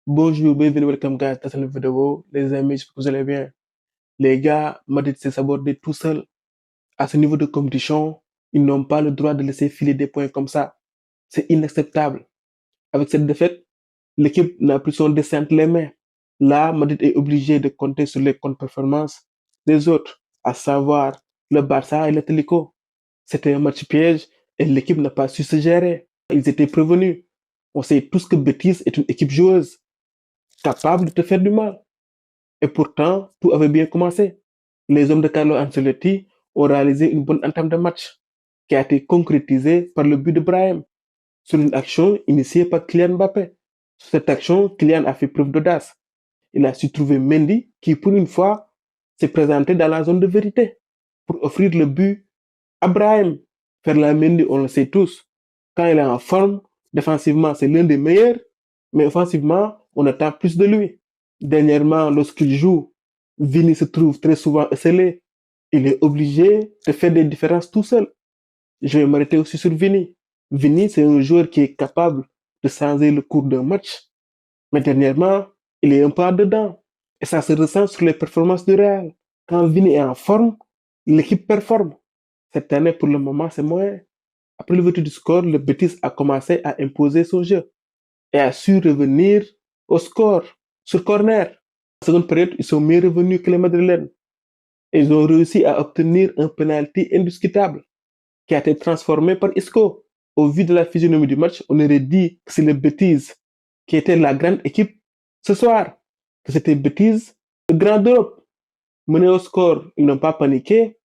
Bonjour, bienvenue, welcome guys, dans cette vidéo. Les amis, j'espère que vous allez bien. Les gars, Madrid s'est sabordé tout seul. À ce niveau de compétition, ils n'ont pas le droit de laisser filer des points comme ça. C'est inacceptable. Avec cette défaite, l'équipe n'a plus son destin entre les mains. Là, Madrid est obligé de compter sur les contre-performances des autres, à savoir le Barça et l'Atlético. C'était un match piège et l'équipe n'a pas su se gérer. Ils étaient prévenus. On sait tous que Betis est une équipe joueuse, capable de te faire du mal. Et pourtant, tout avait bien commencé. Les hommes de Carlo Ancelotti ont réalisé une bonne entame de match qui a été concrétisée par le but de Brahim sur une action initiée par Kylian Mbappé. Sur cette action, Kylian a fait preuve d'audace. Il a su trouver Mendy qui, pour une fois, s'est présenté dans la zone de vérité pour offrir le but à Brahim. Faire la Mendy, on le sait tous. Quand il est en forme, défensivement, c'est l'un des meilleurs, mais offensivement, on attend plus de lui. Dernièrement, lorsqu'il joue, Vini se trouve très souvent esselé. Il est obligé de faire des différences tout seul. Je vais m'arrêter aussi sur Vini. Vini, c'est un joueur qui est capable de changer le cours d'un match. Mais dernièrement, il est un peu en dedans. Et ça se ressent sur les performances du Real. Quand Vini est en forme, l'équipe performe. Cette année, pour le moment, c'est moins. Après l'ouverture du score, le Betis a commencé à imposer son jeu et a su revenir au score sur corner. En seconde période, ils sont mieux revenus que les Madrilènes. Et ils ont réussi à obtenir un penalty indiscutable qui a été transformé par Isco. Au vu de la physionomie du match, on aurait dit que c'est le Betis qui était la grande équipe ce soir, que c'était Betis, le grand d'Europe. Menés au score, ils n'ont pas paniqué.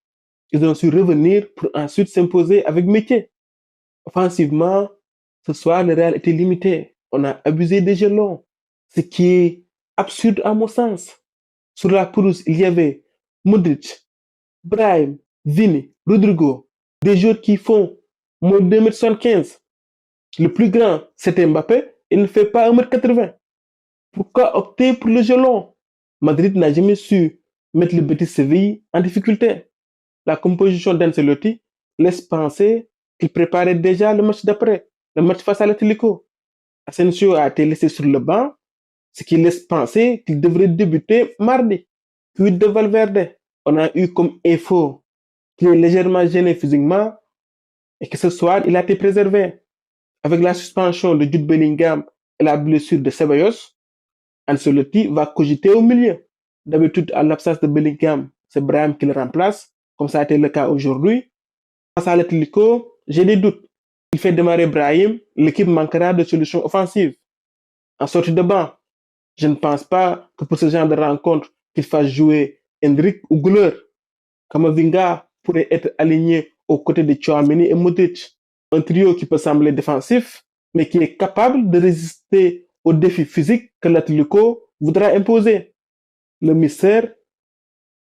Ils ont su revenir pour ensuite s'imposer avec métier. Offensivement, ce soir, le Real était limité. On a abusé des jeux longs, ce qui est absurde à mon sens. Sur la pelouse, il y avait Modric, Brahim, Vini, Rodrigo, des joueurs qui font moins de 2,75 m. Le plus grand, c'était Mbappé, il ne fait pas 1,80 m. Pourquoi opter pour le jeu long? Madrid n'a jamais su mettre le Betis Séville en difficulté. La composition d'Ancelotti laisse penser qu'il préparait déjà le match d'après, le match face à l'Atlético. Asensio a été laissé sur le banc, ce qui laisse penser qu'il devrait débuter mardi. Puis de Valverde, on a eu comme info qu'il est légèrement gêné physiquement et que ce soir, il a été préservé. Avec la suspension de Jude Bellingham et la blessure de Ceballos, Ancelotti va cogiter au milieu. D'habitude, à l'absence de Bellingham, c'est Brahim qui le remplace, comme ça a été le cas aujourd'hui. Face à l'Atlético, j'ai des doutes. Il fait démarrer Brahim, l'équipe manquera de solutions offensives. En sortie de banc, je ne pense pas que pour ce genre de rencontre, qu'il fasse jouer Hendrik ou Güler. Kamavinga pourrait être aligné aux côtés de Tchouaméni et Modric. Un trio qui peut sembler défensif, mais qui est capable de résister aux défis physiques que l'Atlético voudra imposer. Le mystère,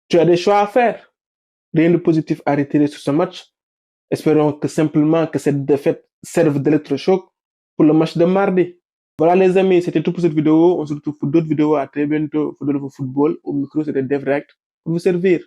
tu as des choix à faire. Rien de positif à retirer sur ce match. Espérons que simplement que cette défaite serve d'électrochoc pour le match de mardi. Voilà les amis, c'était tout pour cette vidéo. On se retrouve pour d'autres vidéos. À très bientôt. Football. Au micro, c'était DevRact pour vous servir.